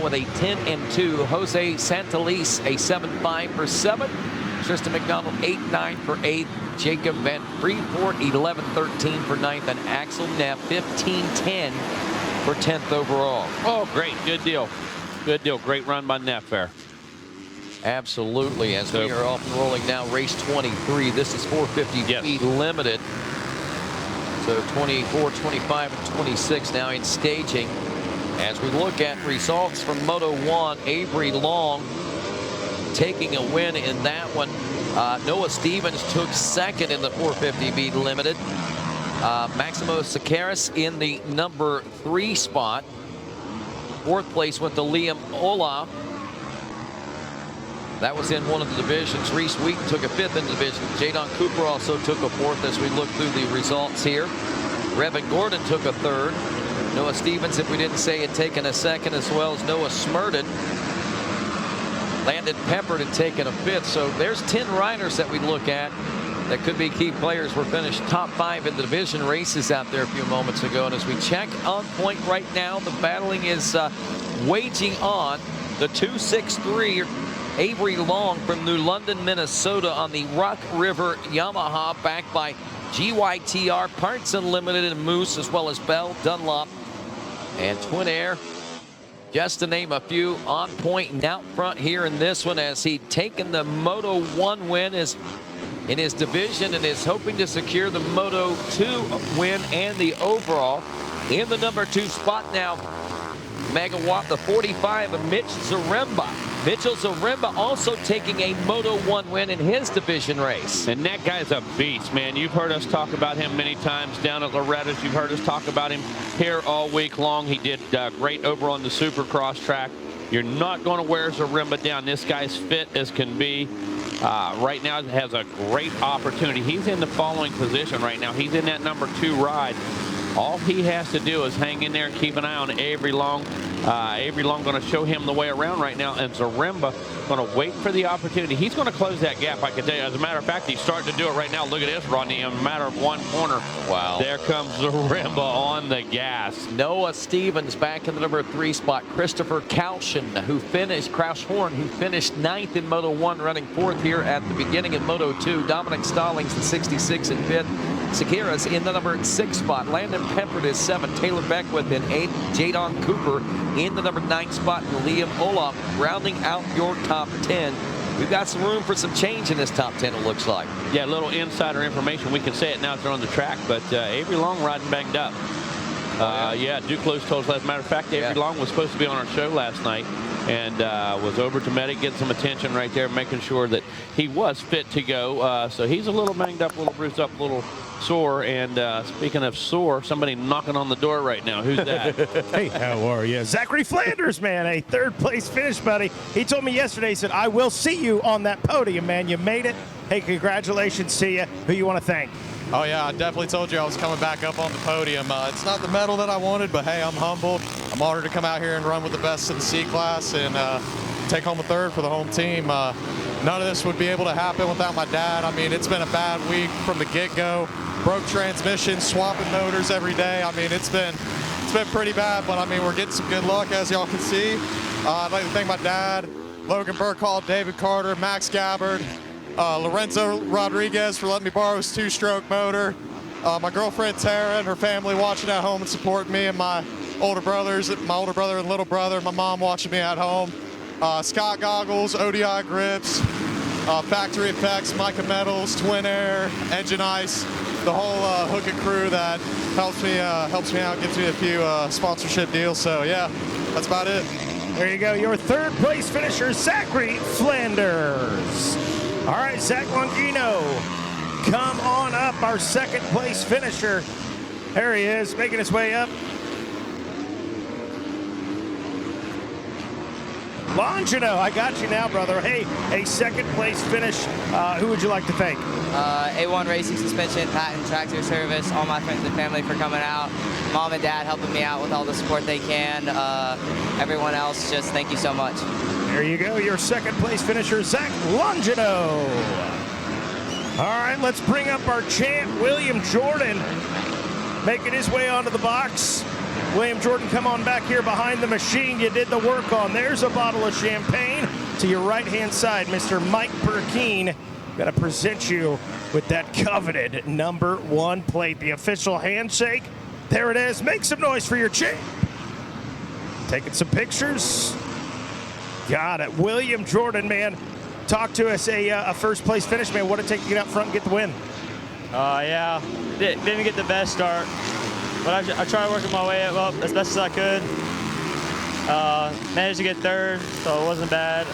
with a 10-2. Jose Santeliz, a 7.5 for 7. Tristan McDonald, 8.9 for 8. Jacob Van Freeport, 11.13 for 9th. And Axel Neff, 15.10 for 10th overall. Oh, great. Good deal. Good deal. Great run by Neff there. Absolutely. As we are off and rolling now, race 23. This is 450 feet limited. So 24, 25, and 26 now in staging. As we look at results from Moto 1, Avery Long taking a win in that one. Noah Stevens took second in the 450 feet limited. Maximo Sakaris in the number 3 spot. Fourth place went to Liam Olaf. That was in one of the divisions. Reese Wheaton took a 5th in the division. Jadon Cooper also took a 4th as we look through the results here. Revan Gordon took a 3rd. Noah Stevens, if we didn't say, had taken a 2nd, as well as Noah Smurden. Landon Pepper had taken a 5th. So there's 10 riders that we look at that could be key players. We're finished top 5 in the division races out there a few moments ago. And as we check on point right now, the battling is waging on. The 263 Avery Long from New London, Minnesota on the Rock River Yamaha, backed by GYTR, Parts Unlimited, and Moose, as well as Bell, Dunlop, and Twin Air. Just to name a few, on point and out front here in this one, as he'd taken the Moto 1 win in his division and is hoping to secure the Moto 2 win and the overall. In the number 2 spot now, Megawatt, the 45 of Mitch Zaremba. Mitchell Zaremba also taking a Moto 1 win in his division race. And that guy's a beast, man. You've heard us talk about him many times down at Loretta's. You've heard us talk about him here all week long. He did great over on the Supercross track. You're not going to wear Zaremba down. This guy's fit as can be. Right now has a great opportunity. He's in the following position right now. He's in that number 2 ride. All he has to do is hang in there and keep an eye on Avery Long. Avery Long going to show him the way around right now, and Zaremba going to wait for the opportunity. He's going to close that gap, I can tell you. As a matter of fact, he's starting to do it right now. Look at this, Rodney. In a matter of 1 corner. Wow. There comes Zaremba on the gas. Noah Stevens back in the number 3 spot. Christopher Kraushorn, who finished 9th in Moto 1, running 4th here at the beginning in Moto 2. Dominic Stallings, the 66 and 5th. Sakira's in the number 6 spot. Landon Pepper is 7. Taylor Beckwith in 8. Jadon Cooper in the number 9 spot. And Liam Olaf rounding out your top 10. We've got some room for some change in this top 10, it looks like. Yeah, a little insider information. We can say it now if they're on the track, but Avery Long riding banged up. Yeah, Duclos told us. As a matter of fact, Avery Long was supposed to be on our show last night and was over to Medic, getting some attention right there, making sure that he was fit to go. So he's a little banged up, a little bruised up, a little sore. And speaking of sore, somebody knocking on the door right now. Who's that? Hey, how are you? Zachary Flanders, man, a 3rd place finish, buddy. He told me yesterday, he said, I will see you on that podium, man. You made it. Hey, congratulations to you. Who you want to thank? Oh, yeah, I definitely told you I was coming back up on the podium. It's not the medal that I wanted, but, hey, I'm humbled. I'm honored to come out here and run with the best in the C-Class and take home a 3rd for the home team. None of this would be able to happen without my dad. I mean, it's been a bad week from the get-go. Broke transmission, swapping motors every day. I mean, it's been pretty bad, but, I mean, we're getting some good luck, as y'all can see. I'd like to thank my dad, Logan Burkhall, David Carter, Max Gabbard, Lorenzo Rodriguez for letting me borrow his 2-stroke motor. My girlfriend Tara and her family watching at home and supporting me, and my older brothers, my older brother and little brother, my mom watching me at home. Scott Goggles, ODI Grips, Factory Effects, Micah Metals, Twin Air, Engine Ice, the whole Hookit crew that helps me out, gives me a few sponsorship deals. So yeah, that's about it. There you go, your 3rd place finisher, Zachary Flanders. All right, Zach Longino, come on up, our 2nd place finisher. There he is, making his way up. Longino, I got you now, brother. Hey, a 2nd place finish. Who would you like to thank? A1 Racing Suspension, Patent Tractor Service, all my friends and family for coming out. Mom and Dad helping me out with all the support they can. Everyone else, just thank you so much. There you go, your 2nd place finisher, Zach Longino. All right, let's bring up our champ, William Jordan, making his way onto the box. William Jordan, come on back here behind the machine you did the work on. There's a bottle of champagne. To your right-hand side, Mr. Mike Burkeen. Got to present you with that coveted #1 plate. The official handshake. There it is. Make some noise for your champ. Taking some pictures. Got it. William Jordan, man. Talk to us, a first place finish, man. What did it take to get out front and get the win? Yeah, didn't get the best start, but I tried working my way up as best as I could. Managed to get third, so it wasn't bad.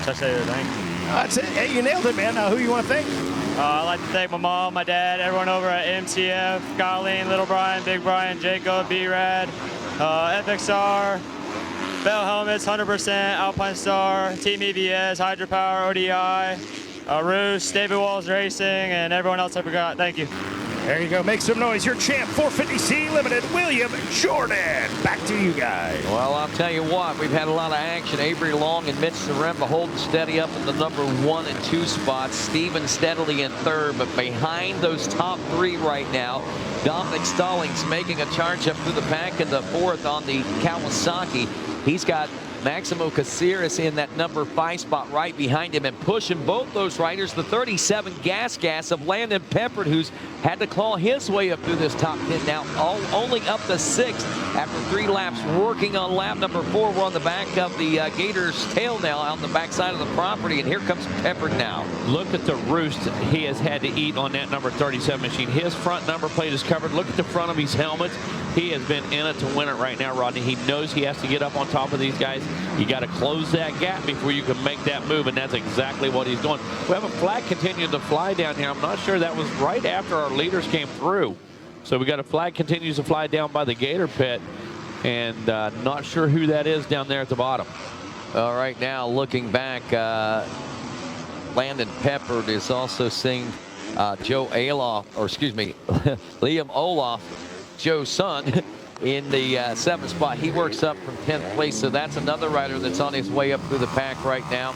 Should I say everything? That's it. Hey, you nailed it, man. Who you want to thank? I'd like to thank my mom, my dad, everyone over at MCF, Colleen, Little Brian, Big Brian, Jacob, B-Rad, FXR, Bell Helmets, 100%, Alpine Star, Team EBS, Hydropower, ODI, Roos, David Walls Racing, and everyone else I forgot. Thank you. There you go. Make some noise. Your champ, 450C Limited, William Jordan. Back to you guys. Well, I'll tell you what, we've had a lot of action. Avery Long and Mitch Zaremba holding steady up in the #1 and 2 spots. Steven steadily in third, but behind those top 3 right now, Dominic Stallings making a charge up through the pack in the 4th on the Kawasaki. He's got Maximo Caceres in that #5 spot right behind him and pushing both those riders. The 37 gas of Landon Peppard, who's had to claw his way up through this top 10 now, only up to 6th after 3 laps working on lap #4. We're on the back of the Gators' tail now on the backside of the property, and here comes Peppard now. Look at the roost he has had to eat on that number 37 machine. His front number plate is covered. Look at the front of his helmet. He has been in it to win it right now, Rodney. He knows he has to get up on top of these guys. You got to close that gap before you can make that move, and that's exactly what he's doing. We have a flag continuing to fly down here. I'm not sure that was right after our leaders came through. So we got a flag continues to fly down by the Gator pit, and not sure who that is down there at the bottom. All right, now looking back, Landon Peppard is also seeing Joe Aloff, or excuse me, Liam Olaf, Joe's son, in the 7th spot. He works up from 10th place, so that's another rider that's on his way up through the pack right now.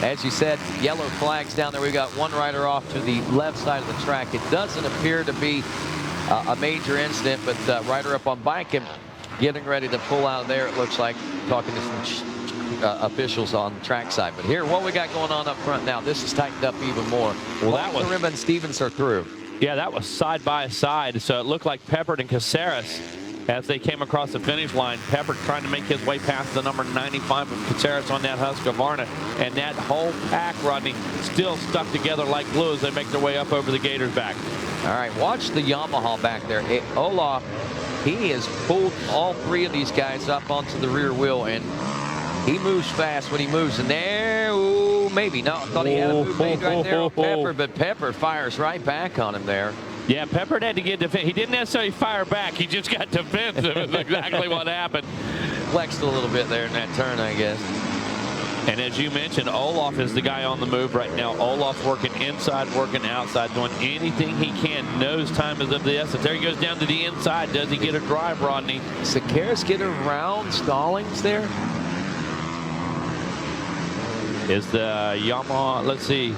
As you said, yellow flags down there. We got one rider off to the left side of the track. It doesn't appear to be a major incident, but rider up on bike and getting ready to pull out of there, it looks like, talking to some officials on the track side. But here, what we got going on up front now, this is tightened up even more. Well, that was Rim and Stevens are through. Yeah, that was side by side, so it looked like Peppard and Caceres as they came across the finish line. Peppard trying to make his way past the number 95 of Caceres on that Husqvarna, and that whole pack, Rodney, still stuck together like glue as they make their way up over the Gators' back. All right, watch the Yamaha back there. Olaf, he has pulled all 3 of these guys up onto the rear wheel, and he moves fast when he moves. And there, ooh, maybe. No, I thought he had a move made right there on Peppard, but Peppard fires right back on him there. Yeah, Peppard had to get defensive. He didn't necessarily fire back. He just got defensive. Is exactly what happened. Flexed a little bit there in that turn, I guess. And as you mentioned, Olaf is the guy on the move right now. Olaf working inside, working outside, doing anything he can. Knows time is of the essence. There he goes down to the inside. Does he get a drive, Rodney? Caceres get around Stallings there? Is the Yamaha, let's see.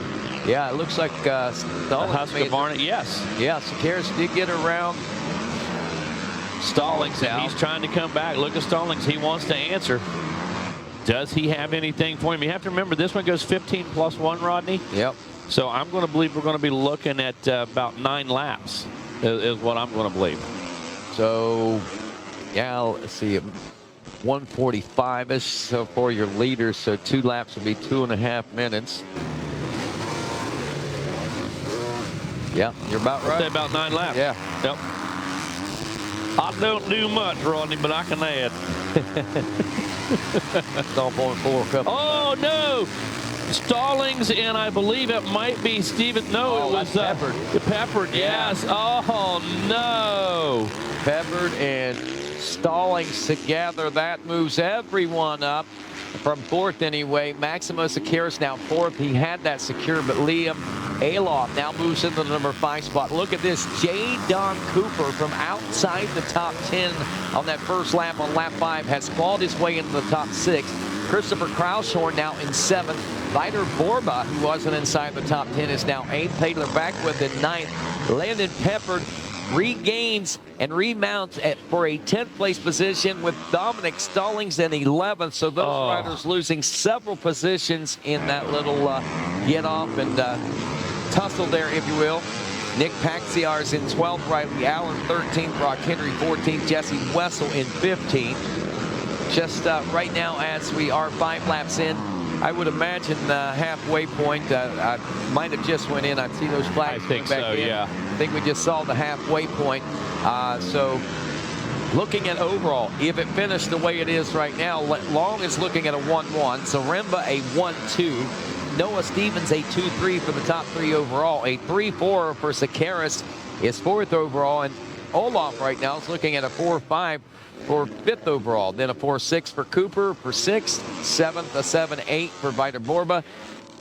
Yeah, it looks like Stallings Husqvarna, yes. Yeah, Caceres did get around Stallings, and he's trying to come back. Look at Stallings. He wants to answer. Does he have anything for him? You have to remember, this one goes 15 plus 1, Rodney. Yep. So I'm going to believe we're going to be looking at about 9 laps is what I'm going to believe. So, yeah, let's see. 145-ish so for your leaders. So 2 laps would be 2.5 minutes. Yeah, you're about right. I'd say about 9 laps. Yeah. Yep. I don't do much, Rodney, but I can add. Oh, no. Stallings, and I believe it might be Steven. No, it was Peppard. Peppard, yes. Oh, no. Peppard and Stallings together. That moves everyone up from 4th anyway. Maximo Caceres now 4th. He had that secure, but Liam Aloff now moves into the number 5 spot. Look at this. J. Don Cooper from outside the top 10 on that first lap on lap 5 has clawed his way into the top 6. Christopher Kraushorn now in 7th. Vitor Borba, who wasn't inside the top 10, is now 8th. Taylor Beckwith in 9th. Landon Peppard regains and remounts for a 10th place position with Dominic Stallings in 11th. So those riders losing several positions in that little get off and tussle there, if you will. Nick Paxiar's in 12th, Riley Allen 13th, Brock Henry 14th, Jesse Wessel in 15th. Just right now, as we are 5 laps in, I would imagine halfway point. I might have just went in. I see those flags. I think back so, in. yeah. I think we just saw the halfway point. So looking at overall, if it finished the way it is right now, Long is looking at a 1-1. Zaremba a 1-2. Noah Stevens a 2-3 for the top 3 overall. A 3-4 for Sakaris is 4th overall. And Olaf right now is looking at a 4-5 for 5th overall. Then a 4-6 for Cooper for 6th. 7th, a 7-8 for Viter Borba.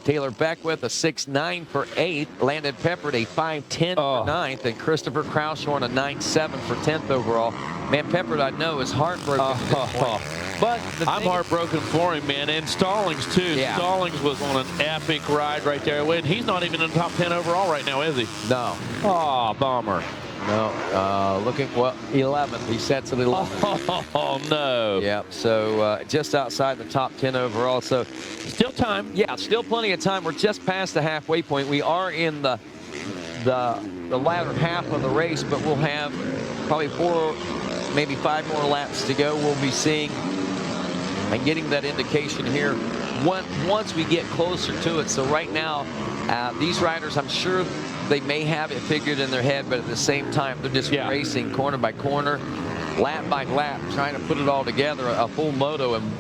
Taylor Beckwith a 6-9 for 8th. Landon Peppard a 5-10 for 9th. And Christopher Kraushorn a 9-7 for 10th overall. Man, Peppard, I know, is heartbroken at this point. But I'm heartbroken for him, man. And Stallings, too. Yeah. Stallings was on an epic ride right there. And he's not even in the top 10 overall right now, is he? No. Oh, bummer. No. Looking, well, 11th. He sets at 11th. Oh, no. Yep. So just outside the top 10 overall. So still time. Yeah, still plenty of time. We're just past the halfway point. We are in the latter half of the race, but we'll have probably 4, maybe 5 more laps to go. We'll be seeing and getting that indication here once we get closer to it. So right now, these riders, I'm sure they may have it figured in their head, but at the same time, they're just racing corner by corner, lap by lap, trying to put it all together, a full moto, and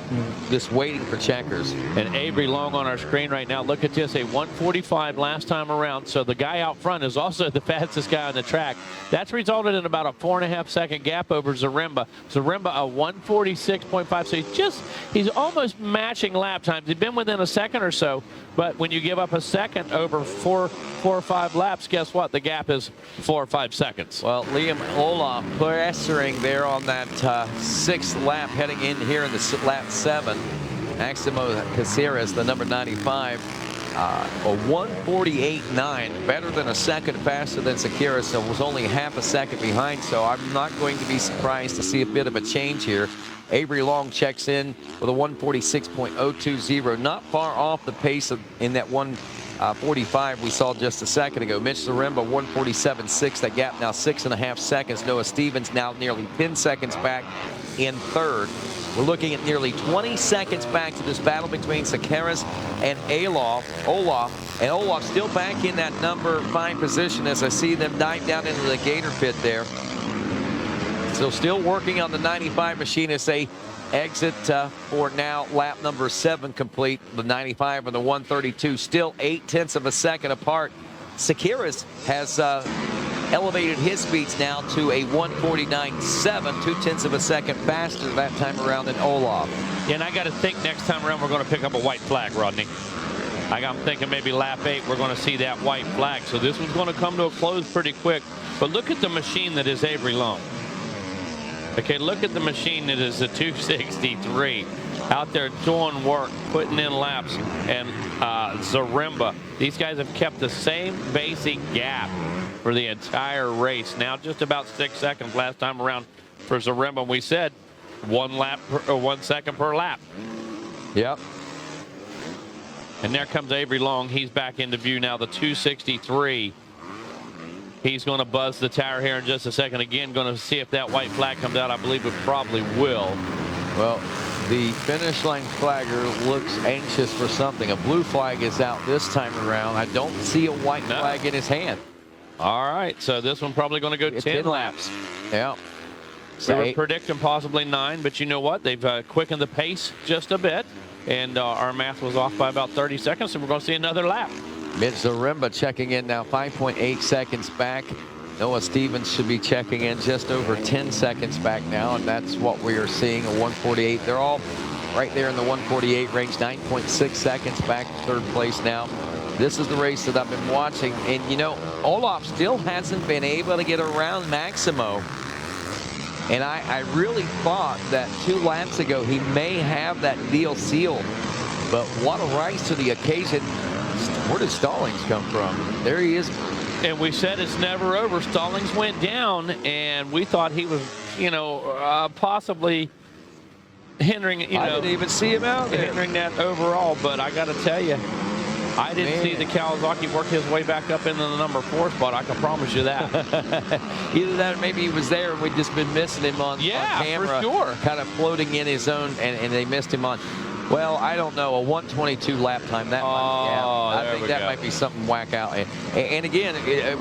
just waiting for checkers. And Avery Long on our screen right now. Look at this, a 1:45 last time around. So the guy out front is also the fastest guy on the track. That's resulted in about a 4.5 second gap over Zaremba. Zaremba a 1:46.5. So he's almost matching lap times. He's been within a second or so, but when you give up a second over four or 5 laps, guess what? The gap is 4 or 5 seconds. Well, Liam Olaf pressuring there on that 6th lap, heading in here in the lap 7. Maximo Caceres, the number 95, a 1:48.9, better than a second faster than Sakaris, so was only half a second behind. So I'm not going to be surprised to see a bit of a change here. Avery Long checks in with a 1:46.020, not far off the pace in that 1:45 we saw just a second ago. Mitch Zaremba 1:47.6. That gap now 6.5 seconds. Noah Stevens now nearly 10 seconds back in 3rd. We're looking at nearly 20 seconds back to this battle between Sakaris and Olaf. And Olaf still back in that number 5 position as I see them dive down into the Gator pit there. So still working on the 95 machine as they exit for now lap number 7 complete. The 95 and the 132 still 0.8 of a second apart. Sakaris has elevated his speeds now to a 1:49.7, 0.2 of a second faster that time around than Olaf. And I got to think next time around we're going to pick up a white flag, Rodney. I'm thinking maybe lap 8 we're going to see that white flag. So this one's going to come to a close pretty quick. But look at the machine that is Avery Long. Okay, look at the machine that is the 263 out there doing work, putting in laps. And Zaremba, these guys have kept the same basic gap for the entire race. Now just about 6 seconds last time around for Zaremba. We said 1 second per lap. Yep. And there comes Avery Long. He's back into view now, the 263. He's going to buzz the tower here in just a second. Again, going to see if that white flag comes out. I believe it probably will. Well, the finish line flagger looks anxious for something. A blue flag is out this time around. I don't see a white flag in his hand. All right, so this one probably going to go 10 laps. Yeah. So we're predicting possibly 9, but you know what? They've quickened the pace just a bit, and our math was off by about 30 seconds, so we're going to see another lap. Mitch Zaremba checking in now 5.8 seconds back. Noah Stevens should be checking in just over 10 seconds back now, and that's what we are seeing, a 1:48. They're all right there in the 1:48 range, 9.6 seconds back to 3rd place now. This is the race that I've been watching, and you know, Olaf still hasn't been able to get around Maximo. And I really thought that 2 laps ago he may have that deal sealed, but what a rise to the occasion. Where did Stallings come from? There he is And we said it's never over. Stallings went down, and we thought he was, you know, possibly hindering, you know. I didn't even see him out there. Hindering that overall, but I got to tell you, I didn't see the Kawasaki work his way back up into the number 4 spot. I can promise you that. Either that or maybe he was there and we'd just been missing him on camera. For sure. Kind of floating in his zone, and they missed him on. Well, I don't know. A 122 lap time. That I think that might be something whack out. And again,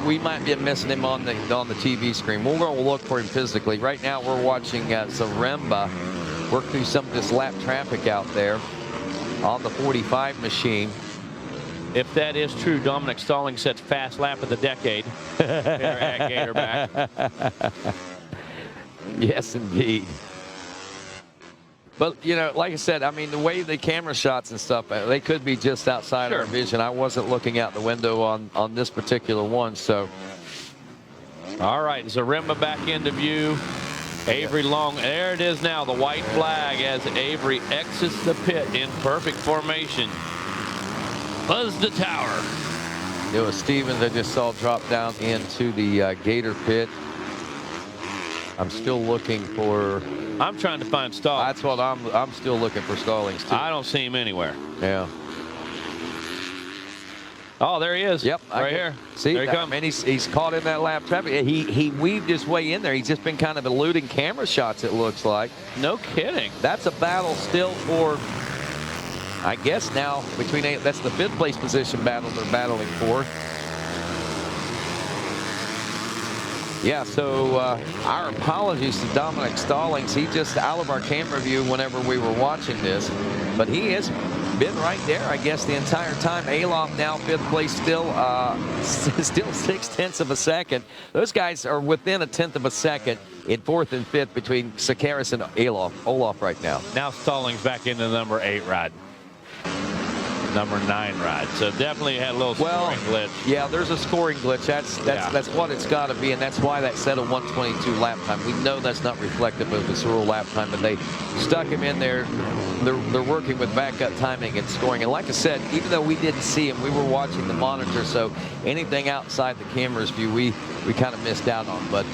we might be missing him on the TV screen. We're going to look for him physically. Right now, we're watching Zaremba work through some of this lap traffic out there on the 45 machine. If that is true, Dominic Stallings sets fast lap of the decade here at Gatorback. Yes, indeed. But, you know, like I said, I mean, the way the camera shots and stuff, they could be just outside our vision. I wasn't looking out the window on this particular one, so. All right, Zaremba back into view. Avery Long, there it is now, the white flag as Avery exits the pit in perfect formation. Buzz the tower. It was Stevens I just saw drop down into the Gator pit. I'm still looking for. I'm trying to find Stallings. That's what I'm still looking for Stallings too. I don't see him anywhere. Yeah. Oh, there he is. Yep. Right here. See, there he comes. And he's caught in that lap traffic. He weaved his way in there. He's just been kind of eluding camera shots, it looks like. No kidding. That's a battle still for, I guess now, that's the 5th place position battle they're battling for. Yeah, so our apologies to Dominic Stallings. He just out of our camera view whenever we were watching this, but he has been right there, I guess, the entire time. Alof now 5th place, still 0.6 of a second. Those guys are within 1/10 of a second in 4th and 5th between Sakaris and Olaf right now. Now Stallings back into the number 8 ride. Number 9 ride. So definitely had a little scoring glitch. Yeah, there's a scoring glitch. That's what it's got to be, and that's why that said a 122 lap time. We know that's not reflective of the real lap time, but they stuck him in there. They're working with backup timing and scoring. And like I said, even though we didn't see him, we were watching the monitor, so anything outside the camera's view, we kind of missed out on. But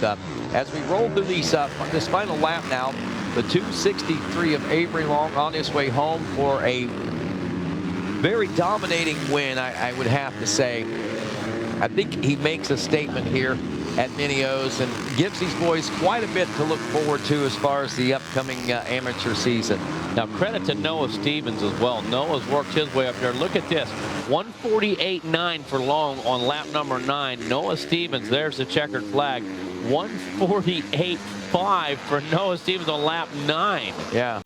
as we roll through this final lap now, the 263 of Avery Long on his way home for a very dominating win, I would have to say. I think he makes a statement here at Mini-O's and gives these boys quite a bit to look forward to as far as the upcoming amateur season. Now, credit to Noah Stevens as well. Noah's worked his way up there. Look at this. 148.9 for Long on lap number 9. Noah Stevens, there's the checkered flag. 148.5 for Noah Stevens on lap 9. Yeah.